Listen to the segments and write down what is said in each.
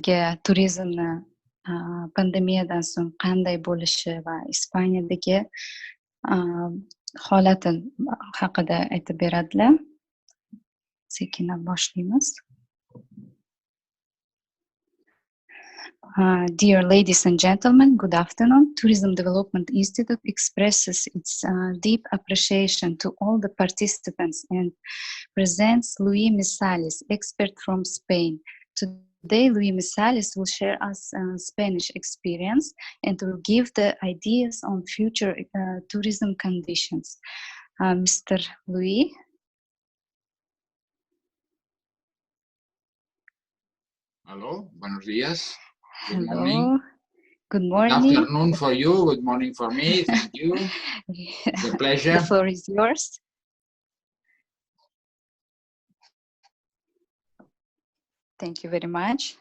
turizmni pandemiyadan so'ng qanday bo'lishi va Ispaniyadagi holati haqida aytib beradilar. Sekinroq boshlaymiz. Dear ladies and gentlemen, good afternoon. Tourism Development Institute expresses its deep appreciation to all the participants and presents Luis Misalis, expert from Spain. Today, Luis Misalis will share us Spanish experience and will give the ideas on future tourism conditions. Mr. Luis. Hello, buenos días. Good Hello. morning. Good morning. Good afternoon for you. Good morning for me. Thank you. It's a pleasure. The floor is yours. Thank you very much.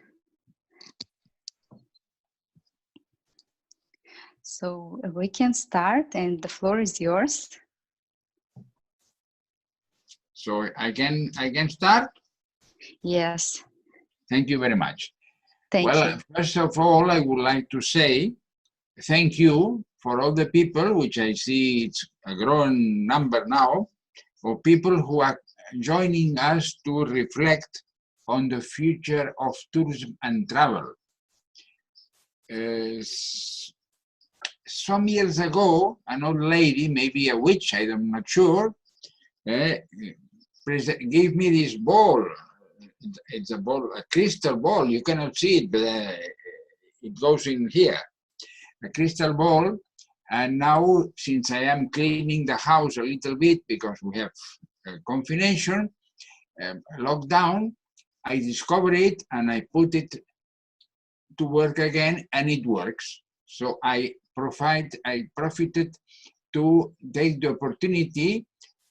So we can start, and the floor is yours. So I can start. Yes. Thank you very much. Thank you. First of all, I would like to say thank you for all the people, which I see it's a growing number now, of people who are joining us to reflect on the future of tourism and travel. Some years ago, an old lady, maybe a witch, I'm not sure, gave me this ball. It's a ball, a crystal ball. You cannot see it, but it goes in here. A crystal ball. And now, since I am cleaning the house a little bit because we have confination, lockdown, I discovered it and I put it to work again, and it works. So I profited to take the opportunity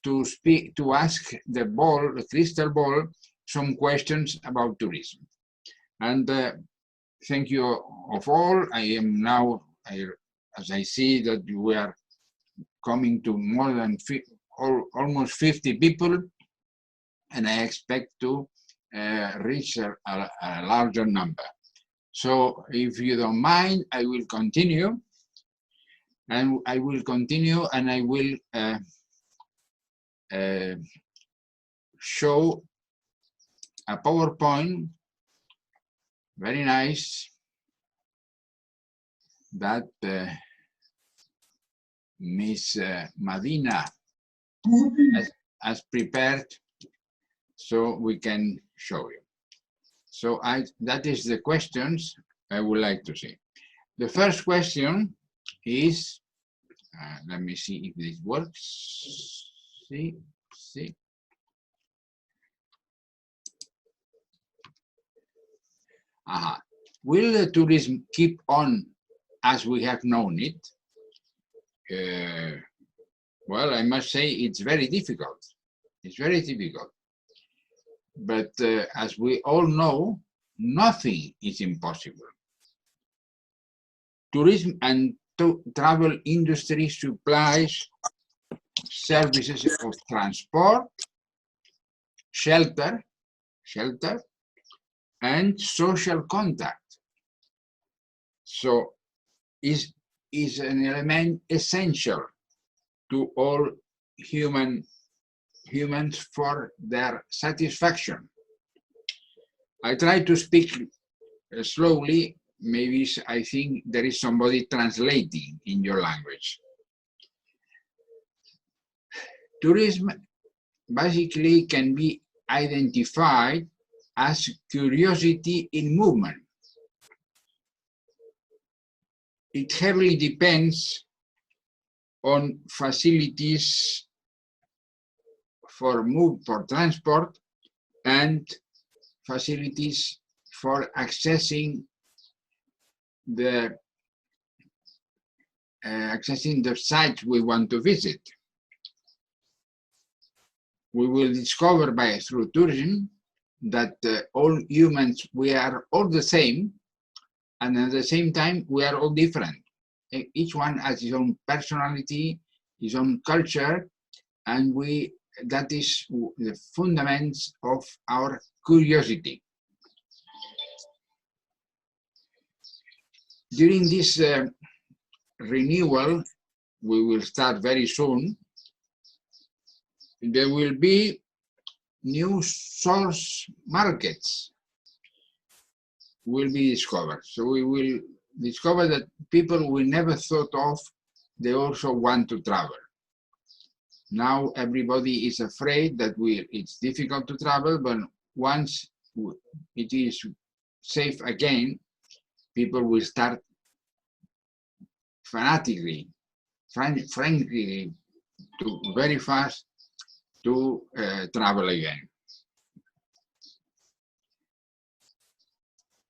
to ask the ball, the crystal ball, some questions about tourism. And thank you of all. I am now, as I see that we are coming to more than almost 50 people, and I expect to reach a larger number. So if you don't mind, I will continue. And I will show a PowerPoint, very nice, that Miss Madina has prepared, so we can show you. So that is the questions I would like to see. The first question is, let me see if this works. See. Will the tourism keep on as we have known it? Well, I must say it's very difficult. It's very difficult. But as we all know, nothing is impossible. Tourism and travel industry supplies services of transport, shelter, and social contact. So is an element essential to all humans for their satisfaction. I try to speak slowly. Maybe I think there is somebody translating in your language. Tourism basically can be identified as curiosity in movement. It heavily depends on facilities for transport and facilities for accessing the sites we want to visit. We will discover through tourism that all humans, we are all the same, and at the same time, we are all different. Each one has his own personality, his own culture, and that is the fundamentals of our curiosity. During this renewal, we will start very soon. There will be new source markets will be discovered. So we will discover that people we never thought of, they also want to travel. Now everybody is afraid that it's difficult to travel, but once it is safe again, people will start frankly, very fast to travel again.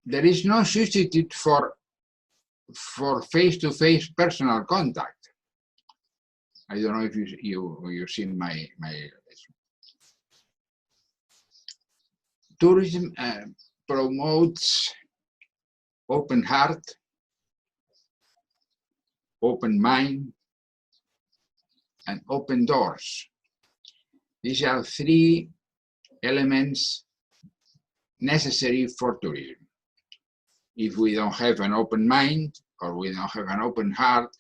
There is no substitute for face-to-face personal contact. I don't know if you've seen my tourism promotes open heart, open mind, and open doors. These are three elements necessary for tourism. If we don't have an open mind or we don't have an open heart,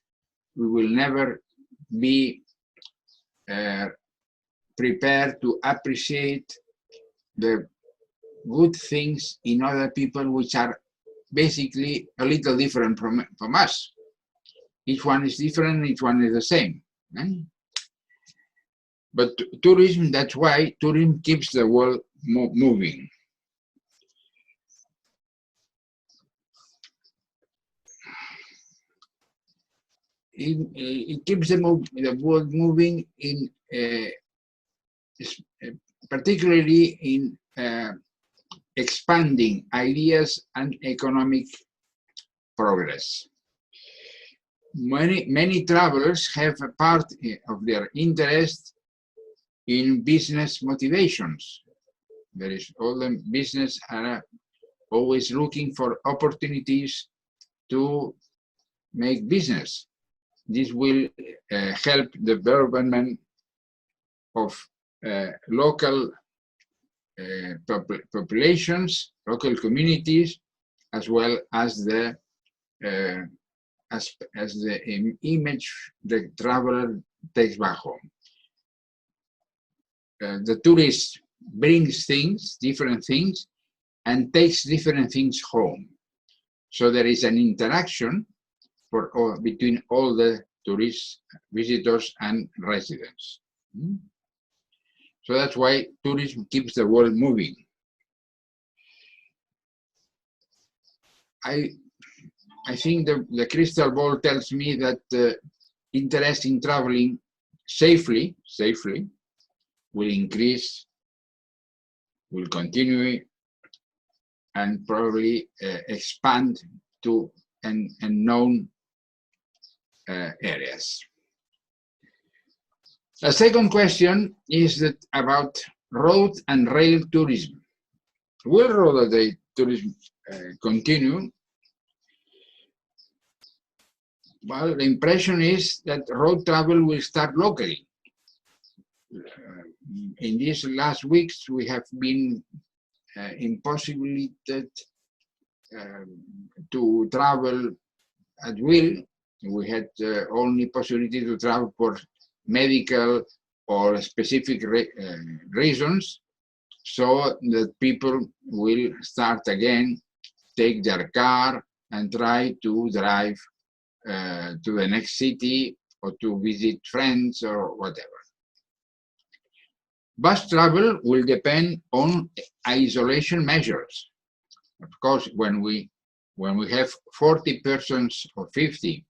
we will never be prepared to appreciate the good things in other people which are basically a little different from us. Each one is different, each one is the same. Right? But tourism, that's why tourism keeps the world moving. It keeps the world moving in particularly in expanding ideas and economic progress. Many travelers have a part of their interest in business motivations. There is all the business are always looking for opportunities to make business. This will help the development of local populations, local communities, as well as the image the traveler takes back home. The tourist brings things, different things, and takes different things home. So there is an interaction between all the tourists, visitors, and residents. So that's why tourism keeps the world moving. I think the crystal ball tells me that interest in traveling safely will increase, will continue, and probably expand to unknown areas. The second question is about road and rail tourism. Will road and rail tourism continue? Well, the impression is that road travel will start locally. In these last weeks, we have been impossibilitated to travel at will. We had only possibility to travel for medical or specific reasons, so that people will start again, take their car and try to drive to the next city or to visit friends or whatever. Bus travel will depend on isolation measures. Of course, when we have 40 persons or 50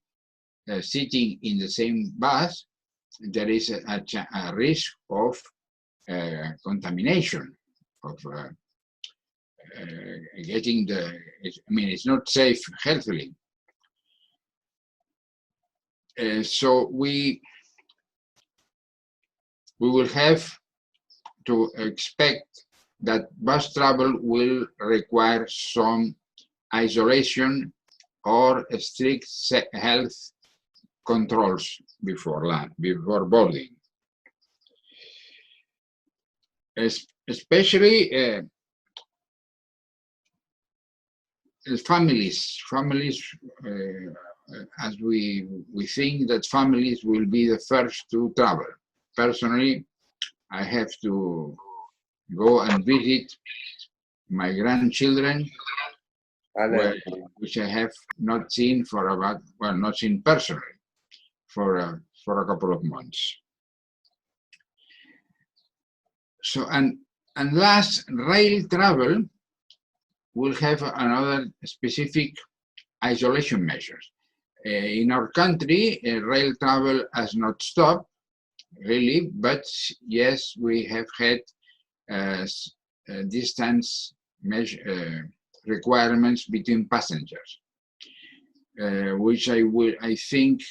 sitting in the same bus, there is a risk of contamination, of getting it's not safe healthily. So we will have to expect that bus travel will require some isolation or strict health controls before boarding. Especially families, as we think that families will be the first to travel. Personally, I have to go and visit my grandchildren, which I have not seen for about, well, not seen personally for a couple of months. So, and last, rail travel will have another specific isolation measures. In our country, rail travel has not stopped, really, but yes, we have had distance requirements between passengers, which I think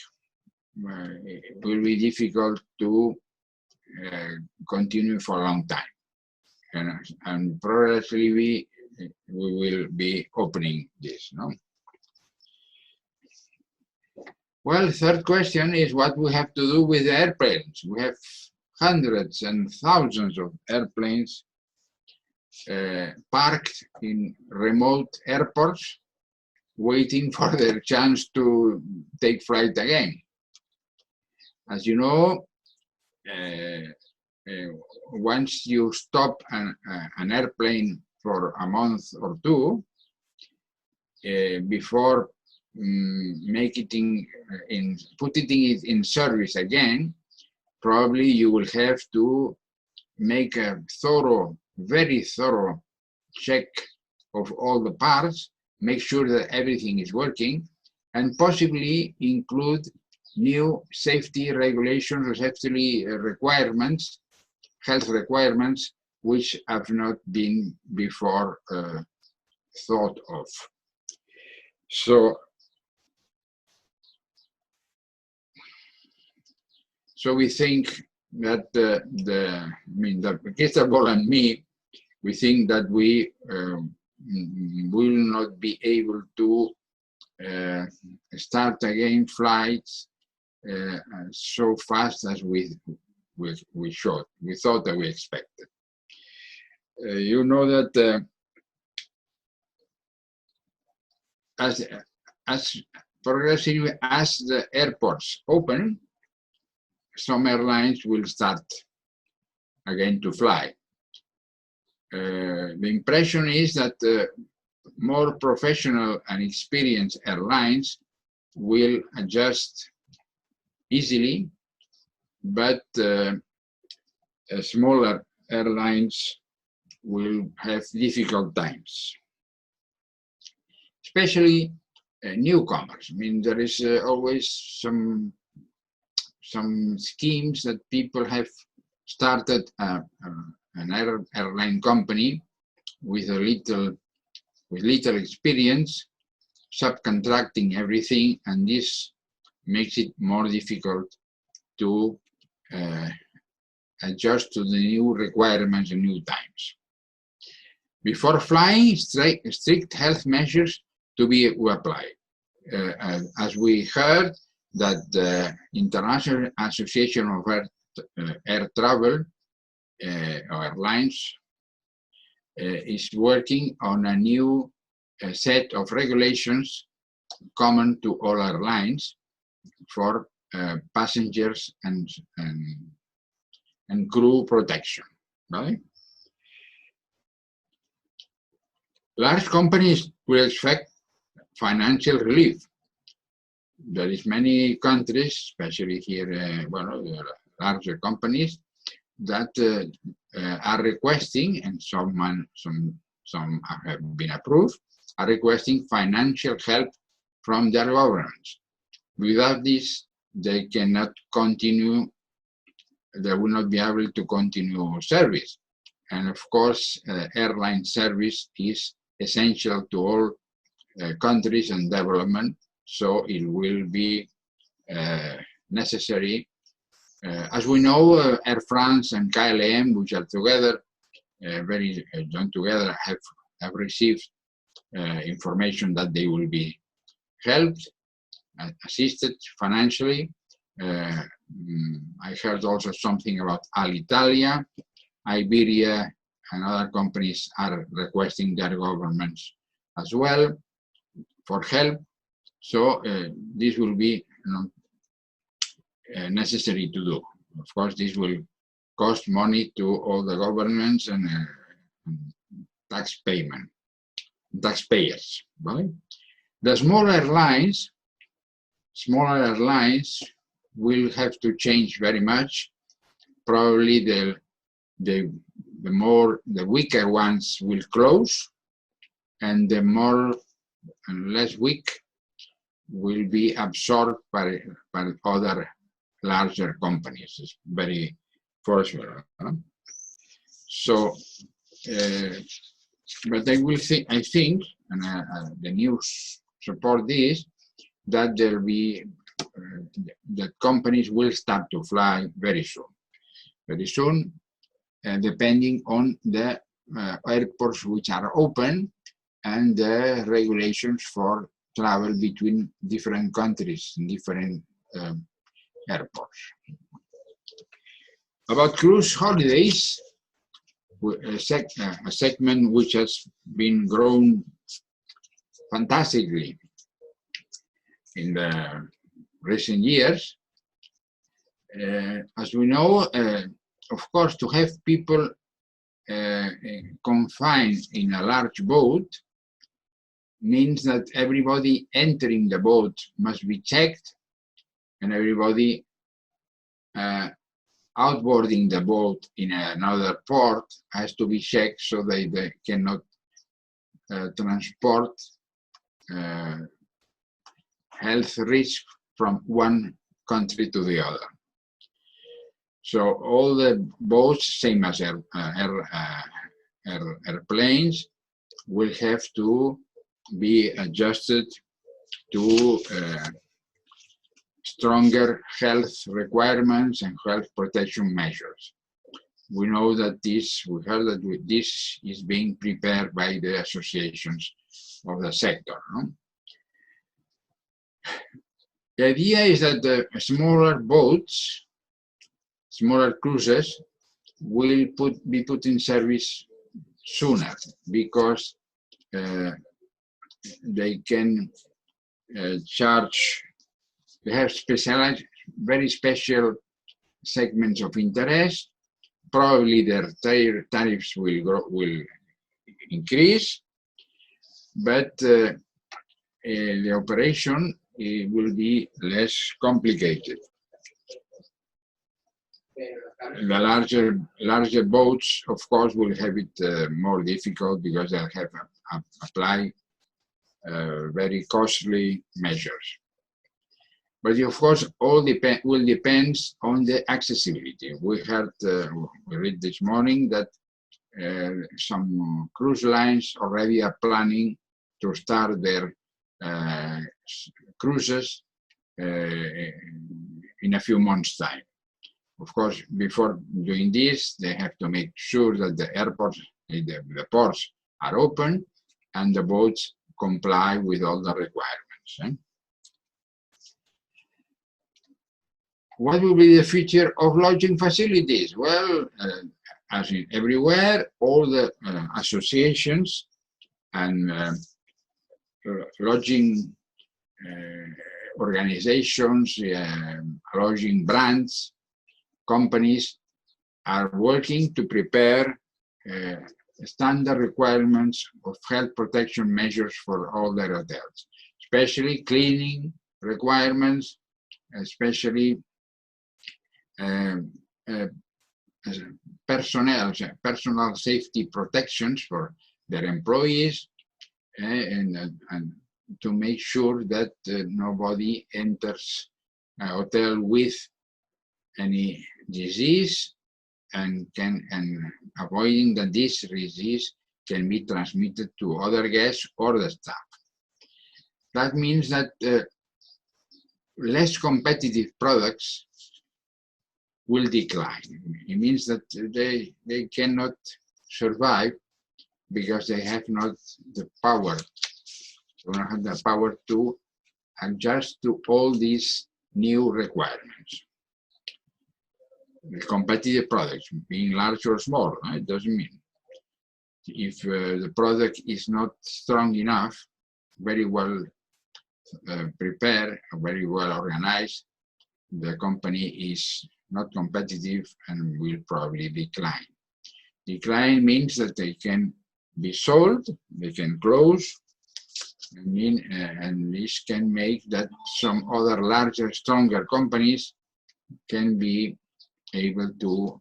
will be difficult to continue for a long time, and progressively we will be opening this, no? Well, third question is what we have to do with the airplanes. We have hundreds and thousands of airplanes parked in remote airports, waiting for their chance to take flight again. As you know, once you stop an airplane for a month or two, before putting it in service again, probably you will have to make a very thorough check of all the parts, make sure that everything is working, and possibly include new safety regulations or safety requirements, health requirements, which have not been before thought of. So we think that the crystal ball and me, we think that we will not be able to start again flights so fast as we thought that we expected. You know that as progressively as the airports open, some airlines will start again to fly. The impression is that more professional and experienced airlines will adjust easily, but smaller airlines will have difficult times, especially newcomers. I mean, there is always some schemes that people have started an airline company with little experience, subcontracting everything, and this makes it more difficult to adjust to the new requirements and new times. Before flying, strict health measures to be applied. As we heard, that the International Association of Air Travel or Airlines is working on a new set of regulations common to all airlines for passengers and crew protection, right? Large companies will expect financial relief. There is many countries, especially here, larger companies, that are requesting, and some have been approved, are requesting financial help from their governments. Without this, they cannot continue, they will not be able to continue service. And of course, airline service is essential to all countries and development, so it will be necessary. As we know, Air France and KLM, which are together, very joined together, have received information that they will be helped, assisted financially. I heard also something about Alitalia, Iberia, and other companies are requesting their governments as well. for help. So this will be necessary to do. Of course, this will cost money to all the governments and taxpayers. Right? The smaller airlines will have to change very much. Probably the weaker ones will close, and the more and less weak will be absorbed by other larger companies. It's very forceful. Huh? So, but I think, and the news support this, that there will be that companies will start to fly very soon, depending on the airports which are open and the regulations for travel between different countries and different airports. About cruise holidays, a segment which has been grown fantastically in the recent years. As we know, of course, to have people confined in a large boat means that everybody entering the boat must be checked, and everybody outboarding the boat in another port has to be checked, so they cannot transport health risk from one country to the other. So all the boats, same as airplanes, will have to be adjusted to stronger health requirements and health protection measures. We know that we heard that this is being prepared by the associations of the sector. No? The idea is that the smaller boats, smaller cruises, will be put in service sooner, because they can charge. They have specialized, very special segments of interest. Probably their tariffs will increase, but the operation will be less complicated. The larger boats, of course, will have it more difficult, because they'll have to apply very costly measures. But of course, all will depend on the accessibility. We read this morning that some cruise lines already are planning to start their cruises in a few months' time. Of course, before doing this, they have to make sure that the airports, the ports are open and the boats comply with all the requirements. Eh? What will be the future of lodging facilities? Well, as in everywhere, all the associations and lodging organizations, lodging brands, companies are working to prepare standard requirements of health protection measures for all their hotels, especially cleaning requirements, especially personal safety protections for their employees, and to make sure that nobody enters a hotel with any disease, and avoiding that this disease can be transmitted to other guests or the staff. That means that less competitive products will decline. It means that they cannot survive because they have not the power. They don't have the power to adjust to all these new requirements. The competitive products, being large or small, it doesn't mean. If the product is not strong enough, very well prepared, very well organized, the company is not competitive and will probably decline. Decline means that they can be sold, they can close, and this can make that some other larger, stronger companies can be able to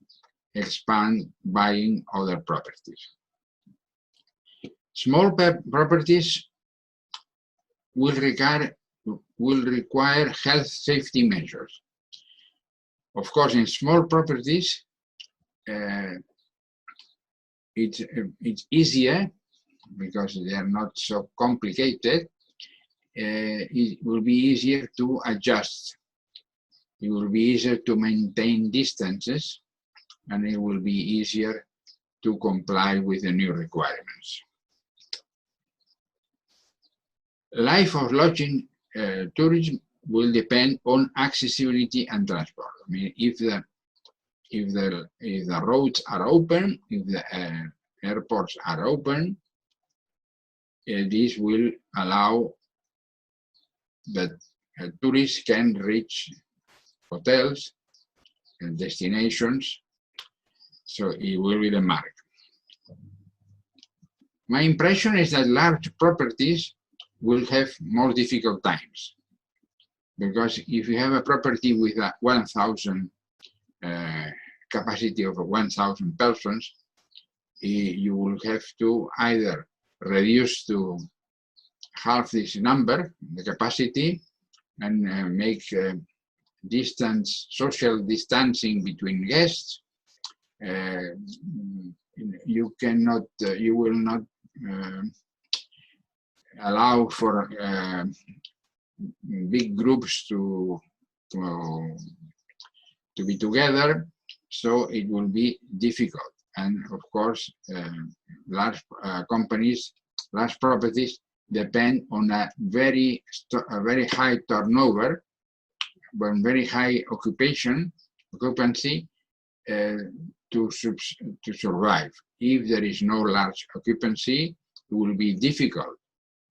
expand buying other properties. Small properties will require health safety measures. Of course, in small properties, it's easier because they are not so complicated. It will be easier to adjust. It will be easier to maintain distances, and it will be easier to comply with the new requirements. Life of lodging tourism will depend on accessibility and transport. I mean, if the roads are open, if the airports are open, this will allow that tourists can reach hotels and destinations, so it will be the mark. My impression is that large properties will have more difficult times, because if you have a property with a 1,000 capacity of 1,000 persons, you will have to either reduce to half this number, the capacity, and make social distancing between guests. You will not allow for big groups to be together, so it will be difficult. And of course, large companies, large properties depend on a very high turnover, but very high occupancy to survive. If there is no large occupancy, it will be difficult.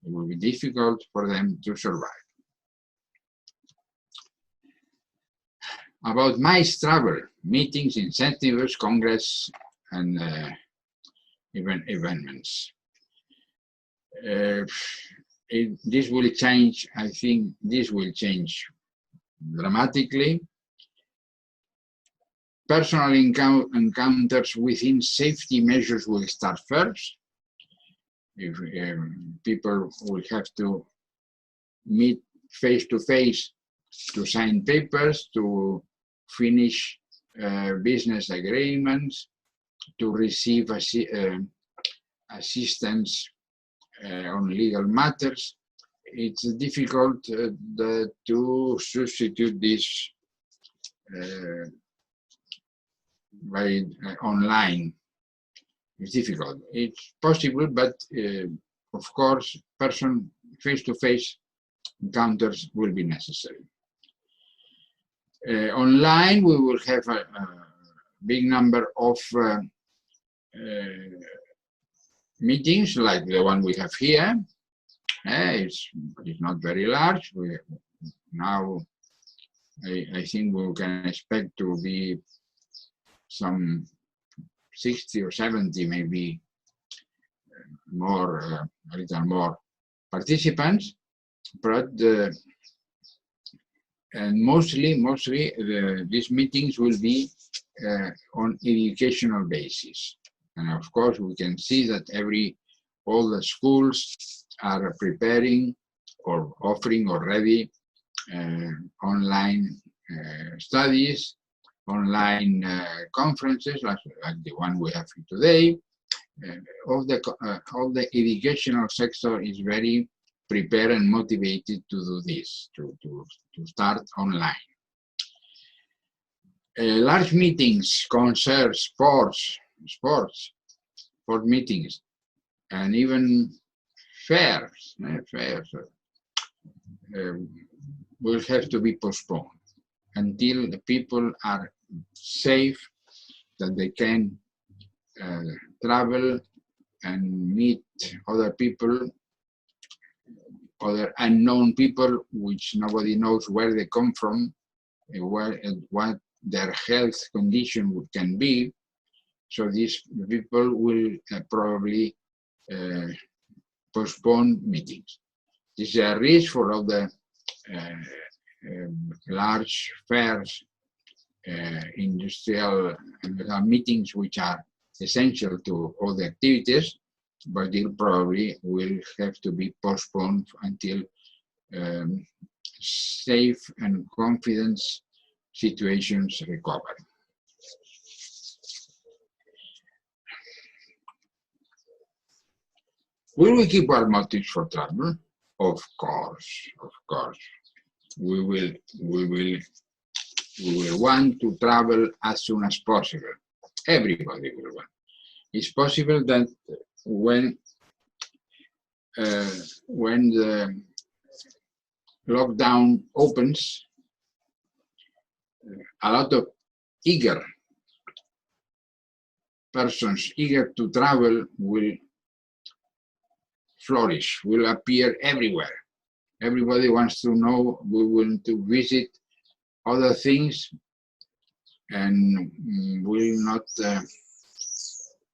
It will be difficult for them to survive. About MICE travel, meetings, incentives, congress, and events. This will change, I think this will change dramatically. Personal encounters within safety measures will start first. If people will have to meet face-to-face to sign papers, to finish business agreements, to receive assistance on legal matters. It's difficult to substitute this by online. It's difficult. It's possible, but of course, face-to-face encounters will be necessary. Online, we will have a big number of meetings like the one we have here. It's not very large. Now, I think we can expect to be some 60 or 70, maybe more, a little more participants, but and mostly these meetings will be on educational basis. And of course, we can see that all the schools are preparing or offering already online studies, online conferences like the one we have today. All the educational sector is very prepared and motivated to do this, to start online. Large meetings, concerts, sports meetings, and even fairs will have to be postponed until the people are safe, that they can travel and meet other people other unknown people, which nobody knows where they come from, what their health condition can be. So these people will probably postpone meetings. This is a risk for all the large fairs, industrial meetings, which are essential to all the activities, but it probably will have to be postponed until safe and confidence situations recover. Will we keep our motives for travel? Of course, of course. We will want to travel as soon as possible. Everybody will want. It's possible that when the lockdown opens, a lot of eager persons eager to travel will flourish, will appear everywhere. Everybody wants to know, we want to visit other things, and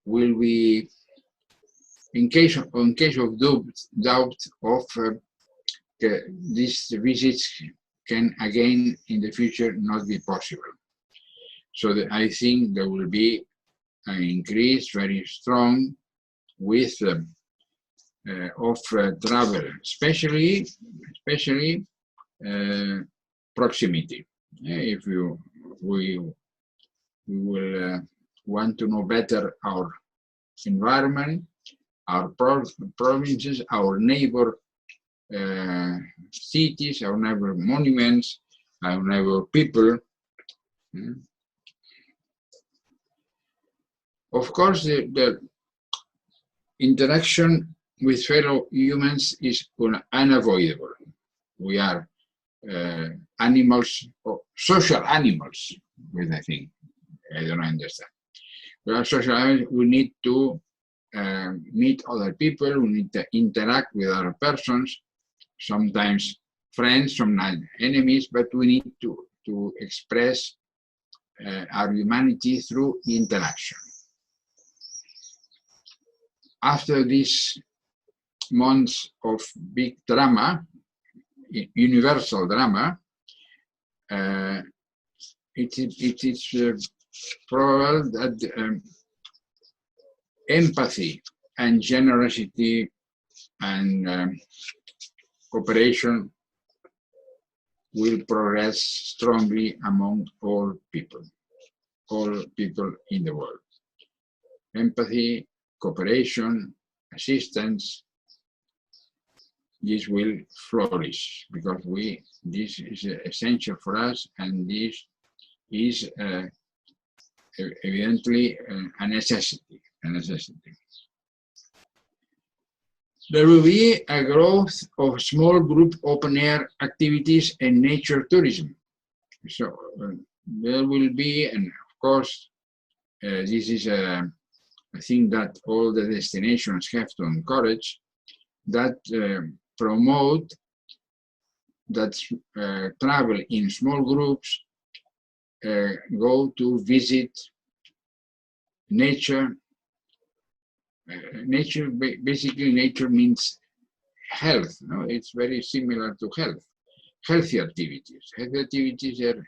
will be in case of doubt of these visits can again in the future not be possible. So I think there will be an increase very strong with of travel, especially proximity. If we will want to know better our environment, our provinces, our neighbor cities, our neighbor monuments, our neighbor people. Of course, the interaction with fellow humans is unavoidable. We are animals, social animals, with I think, I don't understand. We are social animals, we need to meet other people, we need to interact with other persons, sometimes friends, sometimes enemies, but we need to express our humanity through interaction. After these months of big drama, universal drama, it is probable that empathy and generosity and cooperation will progress strongly among all people in the world. Empathy, cooperation, assistance, this will flourish because this is essential for us, and this is evidently a necessity. There will be a growth of small group open-air activities and nature tourism. So there will be, and of course, this is a thing that all the destinations have to encourage, that promote that travel in small groups, go to visit nature. Basically, nature means health. No? It's very similar to health. Healthy activities. Healthy activities are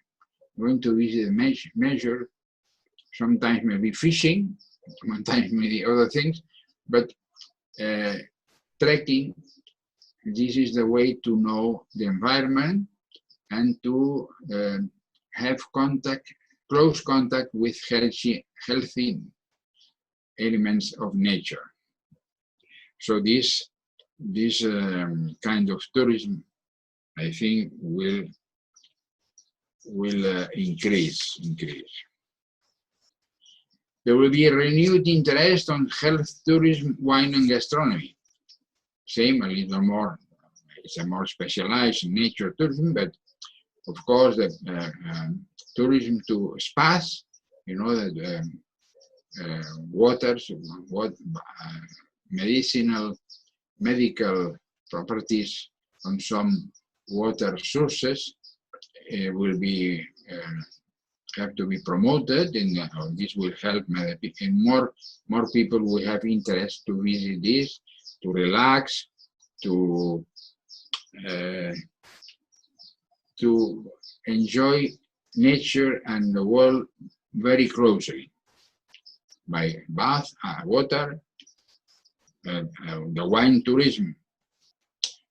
going to visit nature. Sometimes maybe fishing, sometimes maybe other things, but trekking. This is the way to know the environment and to have close contact with healthy elements of nature. So this kind of tourism, I think, will increase. There will be a renewed interest on health tourism, wine and gastronomy. Same, a little more, it's a more specialized in nature tourism, but of course the tourism to spas, you know, that waters, medical properties, on some water sources will be have to be promoted, and this will help, and more people will have interest to visit this, to relax, to enjoy nature and the world very closely by bath, water, the wine tourism,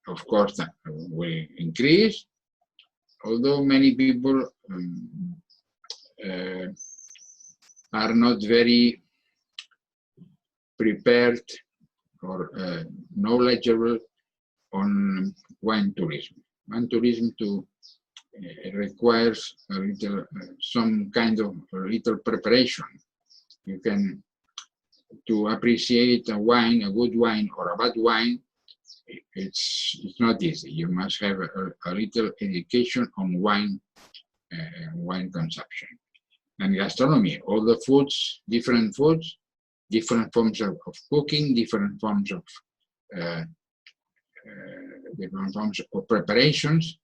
of course, that will increase, although many people are not very prepared or knowledgeable on wine tourism. Wine tourism requires a little, some kind of little preparation. You can, to appreciate a wine, a good wine or a bad wine, it's not easy. You must have a little education on wine consumption. And gastronomy, all the foods, different forms of cooking, different forms of preparations.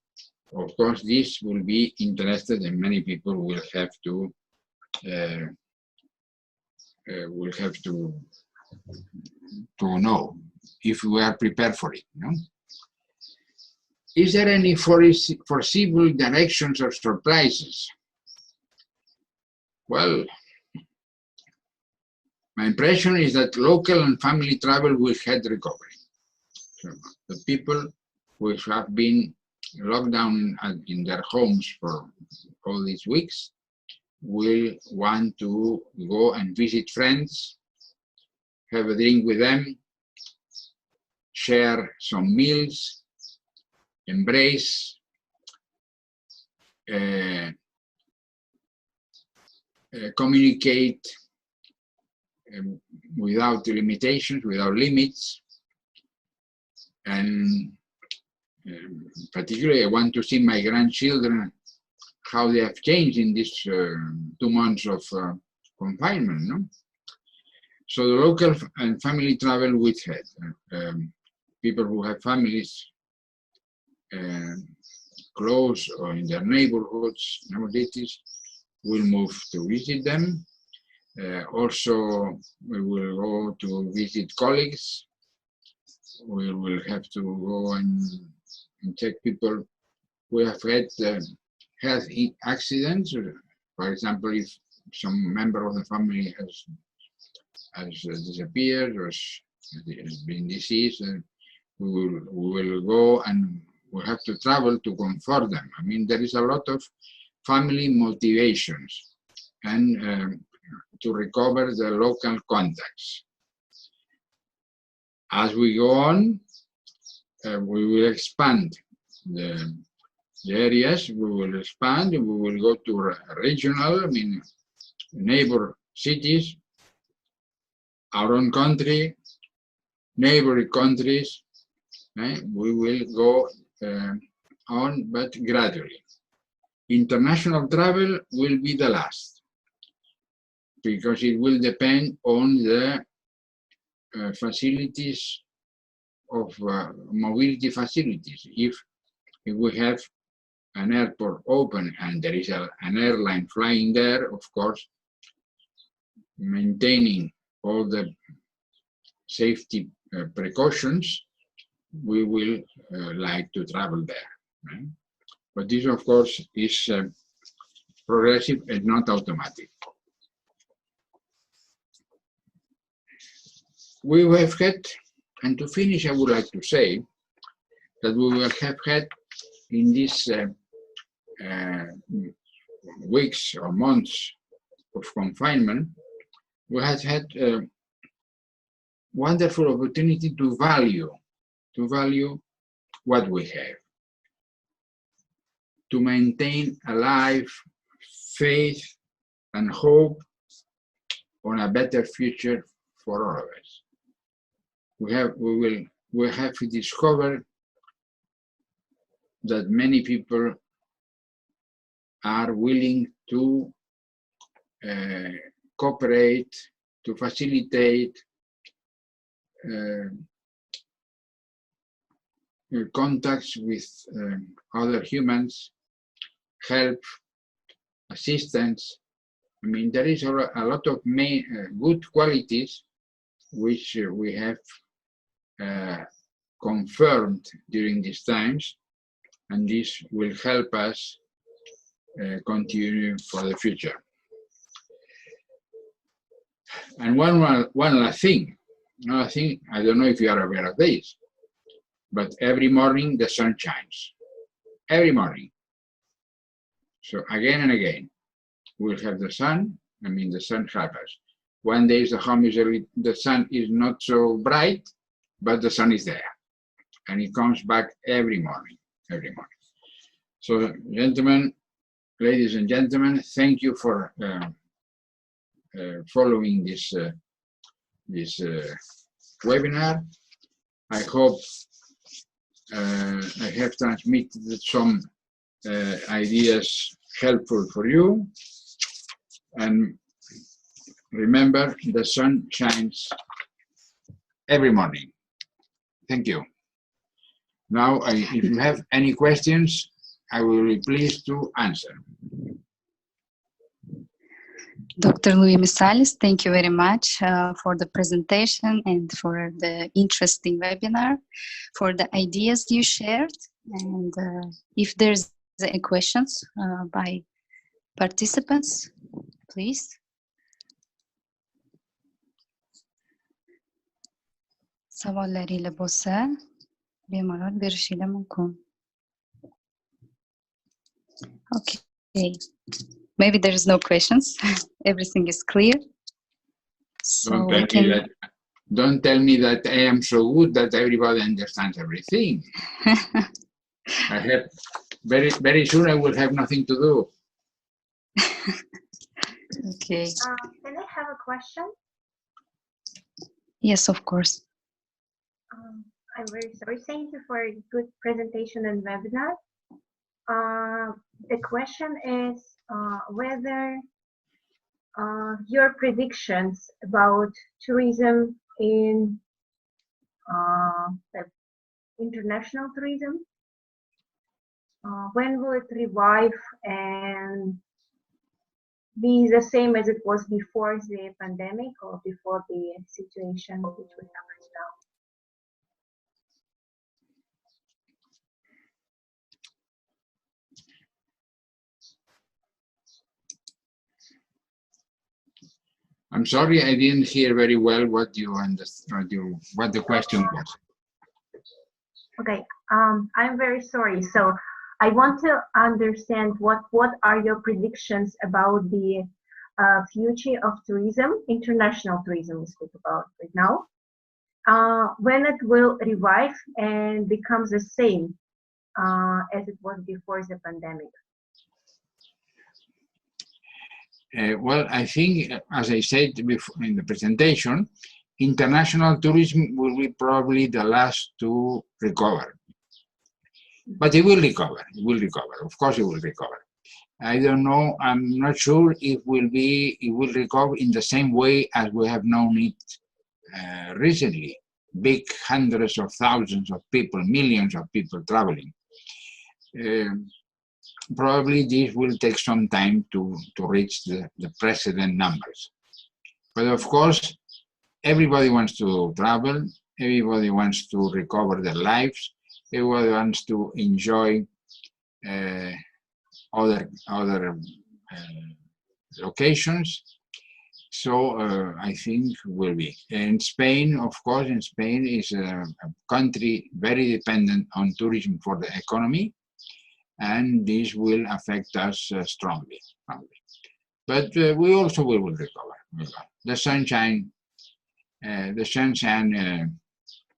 Of course, this will be interested, and many people will have to know if we are prepared for it. No? Is there any foreseeable directions or surprises? Well, my impression is that local and family travel will head recovery. So the people who have been locked down in their homes for all these weeks will want to go and visit friends, have a drink with them, share some meals, embrace, communicate without limitations, without limits. And particularly I want to see my grandchildren, how they have changed in these 2 months of confinement. No? So the local and family travel with head. People who have families close or in their neighborhoods, nowadays, will move to visit them. Also, we will go to visit colleagues. We will have to go and check people who have had health accidents. For example, if some member of the family has disappeared or has been deceased, we will go and we have to travel to comfort them. I mean, there is a lot of family motivations and to recover the local contacts. As we go on, we will expand the areas, we will expand, and we will go to regional, I mean, neighbor cities, our own country, neighboring countries. We will go on, but gradually. International travel will be the last, because it will depend on the facilities of mobility facilities. If we have an airport open and there is an airline flying there, of course, maintaining all the safety precautions, we will like to travel there. Right? But this, of course, is progressive and not automatic. We have had, and to finish, I would like to say that we will have had in these weeks or months of confinement, we have had a wonderful opportunity to value what we have, to maintain alive faith and hope on a better future for all of us. We have discovered that many people are willing to cooperate, to facilitate contacts with other humans, help, assistance. I mean, there is a lot of good qualities which we have confirmed during these times, and this will help us continue for the future. And one last thing. Another thing, I don't know if you are aware of this, but every morning the sun shines. Every morning. So again and again, we'll have the sun. I mean, the sun helps us. One day the sun is not so bright, but the sun is there. And it comes back every morning, every morning. So, gentlemen, ladies and gentlemen, thank you for following this webinar. I hope I have transmitted some ideas helpful for you. And remember, the sun shines every morning. Thank you. Now, if you have any questions, I will be pleased to answer. Dr. Ilmiy-Salis, thank you very much for the presentation and for the interesting webinar, for the ideas you shared. And if there's any questions by participants, please. Savollarıyla bo'lsa, bemalol berishingiz mumkin. Okay. Maybe there is no questions. Everything is clear. So don't tell me that I am so good that everybody understands everything. I have very soon I will have nothing to do. Okay. Can I have a question? Yes, of course. I'm very sorry. Thank you for a good presentation and webinar. The question is whether your predictions about tourism in the international tourism, when will it revive and be the same as it was before the pandemic or before the situation which we have right now? I'm sorry, I didn't hear very well what you understood, what the question was. Okay, I'm very sorry. So I want to understand what are your predictions about the future of tourism, international tourism we speak about right now, when it will revive and becomes the same as it was before the pandemic. Well, I think, as I said before in the presentation, international tourism will be probably the last to recover. But it will recover, Of course it will recover. I don't know, I'm not sure it will recover in the same way as we have known it recently. Big hundreds of thousands of people, millions of people traveling. Probably this will take some time to reach the precedent numbers. But of course, everybody wants to travel, everybody wants to recover their lives, everybody wants to enjoy other locations. So I think will be. In Spain, of course, Spain is a country very dependent on tourism for the economy, and this will affect us strongly. But we also will recover. The sunshine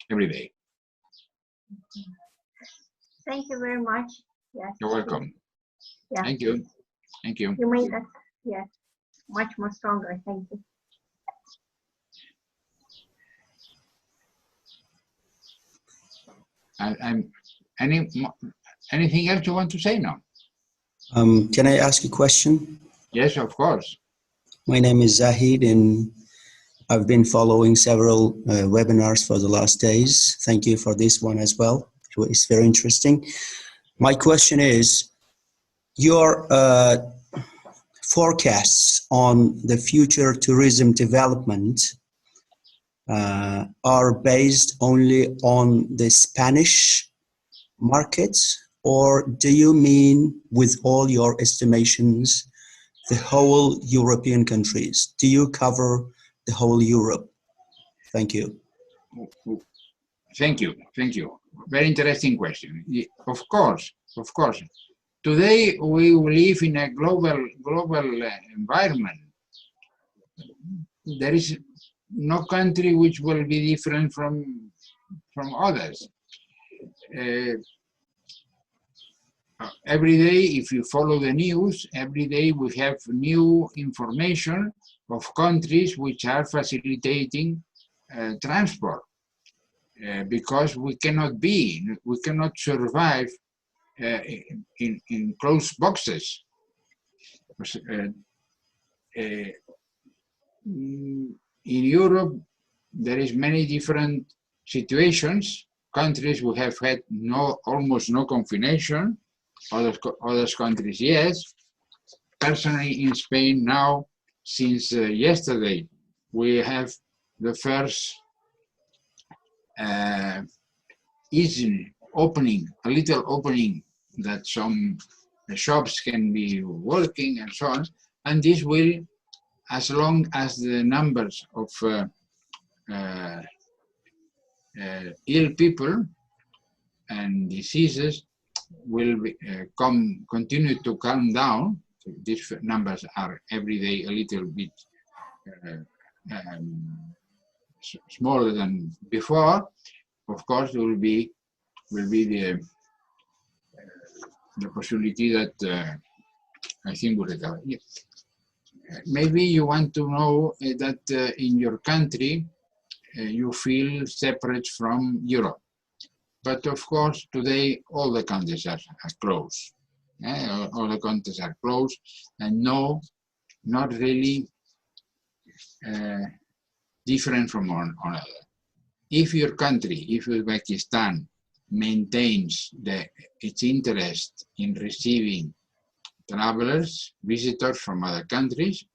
every day. Thank you very much. Yes. You're welcome. Yeah. Thank you. Thank you. You made us, yes, much more stronger. Thank you. Anything else you want to say now? Can I ask a question? Yes, of course. My name is Zahid, and I've been following several webinars for the last days. Thank you for this one as well. It's very interesting. My question is, your forecasts on the future tourism development are based only on the Spanish markets, or do you mean with all your estimations the whole European countries? Do you cover the whole Europe? Thank you. Thank you. Thank you. Very interesting question. Of course. Today we live in a global environment. There is no country which will be different from others. Every day, if you follow the news, every day we have new information of countries which are facilitating transport, because we cannot survive in closed boxes. In Europe, there is many different situations. Countries who have had almost no confination. Other countries, yes. Personally, in Spain now, since yesterday, we have the first easy opening, a little opening, that some shops can be working and so on. And this will, as long as the numbers of ill people and diseases will continue to calm down. So these numbers are every day a little bit smaller than before. Of course, there will be the possibility that I think will recover. Yeah. Maybe you want to know that in your country you feel separate from Europe. But of course, today all the countries are closed. All the countries are closed, and no, not really different from one another. If your country, if Uzbekistan, maintains its interest in receiving travelers, visitors from other countries,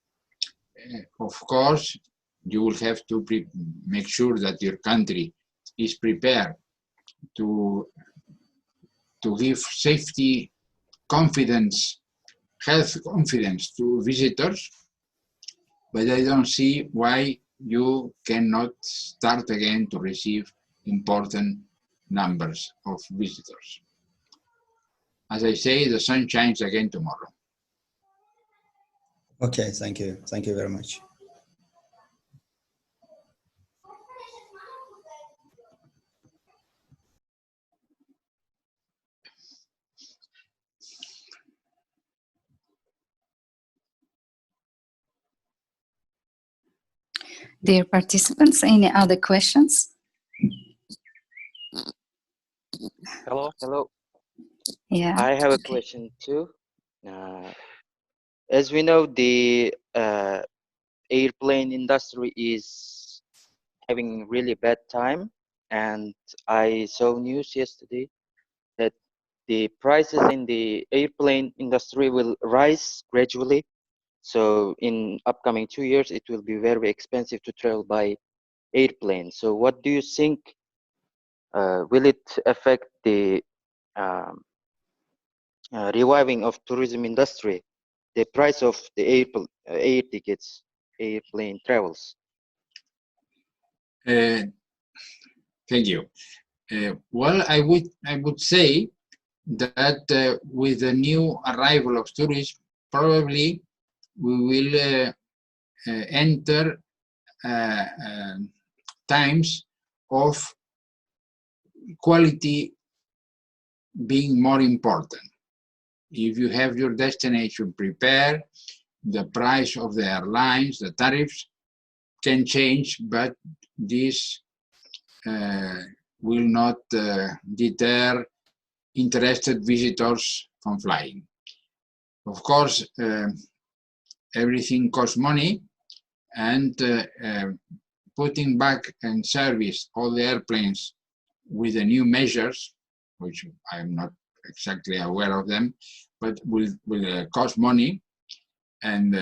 of course, you will have to make sure that your country is prepared to give safety, confidence, health confidence to visitors. But I don't see why you cannot start again to receive important numbers of visitors. As I say, the sun shines again tomorrow. Okay, thank you. Thank you very much. Dear participants, any other questions? Hello. Yeah. I have a question too. As we know, the airplane industry is having really bad time, and I saw news yesterday that the prices in the airplane industry will rise gradually. So in upcoming 2 years, it will be very expensive to travel by airplane. So what do you think? Will it affect the reviving of tourism industry, the price of the air tickets, airplane travels? Thank you. Well, I would say that with the new arrival of tourists, probably we will enter times of quality being more important. If you have your destination prepared, the price of the airlines, the tariffs can change, but this will not deter interested visitors from flying. Of course, everything costs money, and putting back in service all the airplanes with the new measures which I'm not exactly aware of them, but will cost money. And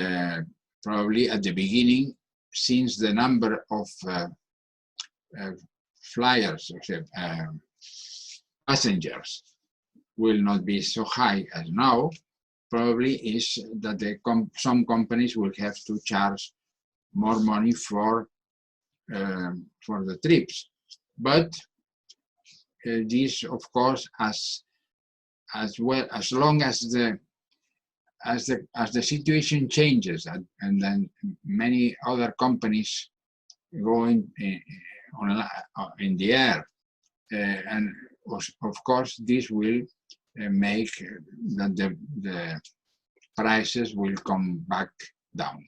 probably at the beginning, since the number of flyers, passengers will not be so high as now, probably is that some companies will have to charge more money for the trips. But this, of course, as long as the situation changes and then many other companies go in the air, and of course this will make that the prices will come back down.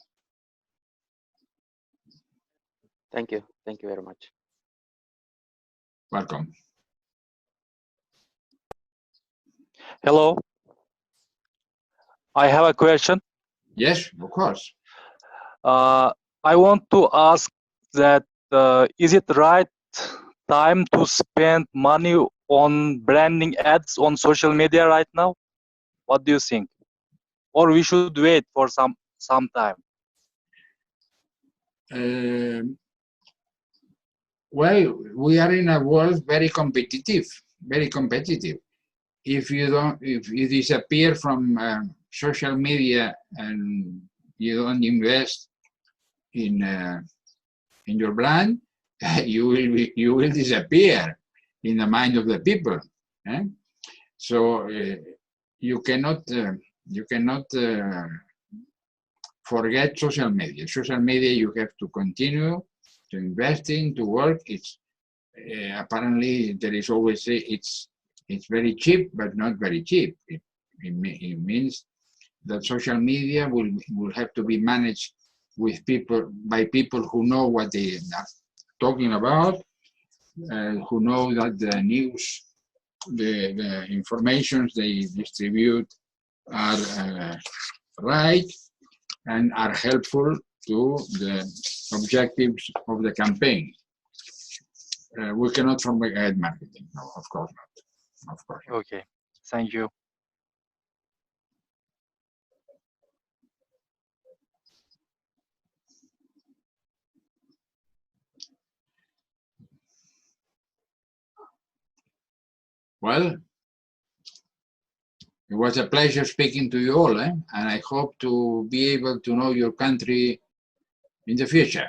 Thank you very much. Welcome. Hello. I have a question. Yes, of course. I want to ask that is it right time to spend money on branding ads on social media right now? What do you think? Or we should wait for some time? Well, we are in a world very competitive. If you disappear from social media and you don't invest in your brand, you will disappear in the mind of the people. So you cannot forget social media. Social media you have to continue to invest in, to work. It's apparently there is always it's very cheap, but not very cheap. It means that social media will have to be managed by people who know what they are talking about, who know that the news, the informations they distribute are right and are helpful to the objectives of the campaign. We cannot forget marketing, no, of course not. Of course. Okay, thank you. Well, it was a pleasure speaking to you all, and I hope to be able to know your country in the future.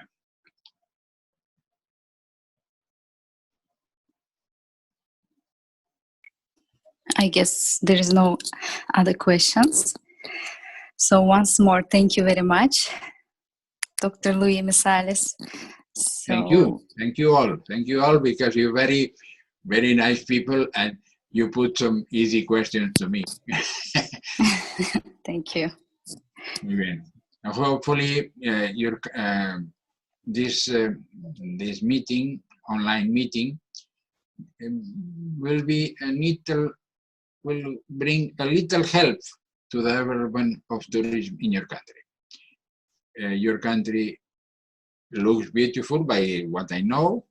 I guess there is no other questions. So once more, thank you very much, Dr. Luis Misales. Thank you all, because you're very, very nice people, and you put some easy questions to me. Thank you. Muy bien. Hopefully, this online meeting, will bring a little help to the development of tourism in your country. Your country looks beautiful by what I know.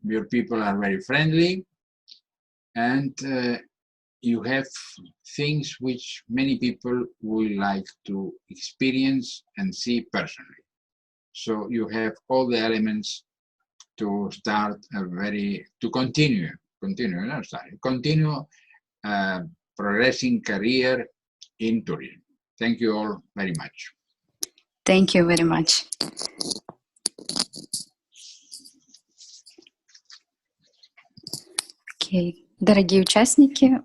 Your people are very friendly, and you have things which many people would like to experience and see personally. So you have all the elements to start continue progressing career in tourism. Thank you all very much. Thank you very much. Okay. Дорогие участники,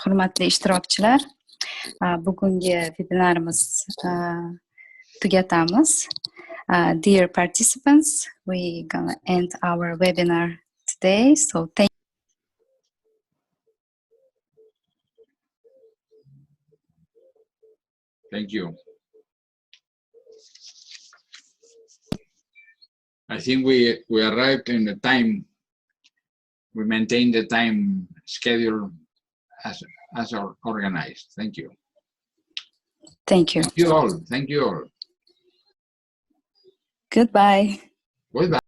hurmatli ishtirokchilar, bugungi webinarimiz tugatamiz. Dear participants, we're gonna end our webinar today. So Thank you. I think we arrived in the time. We maintain the time schedule as organized. Thank you. thank you. Thank you all. Thank you all. Goodbye. Goodbye.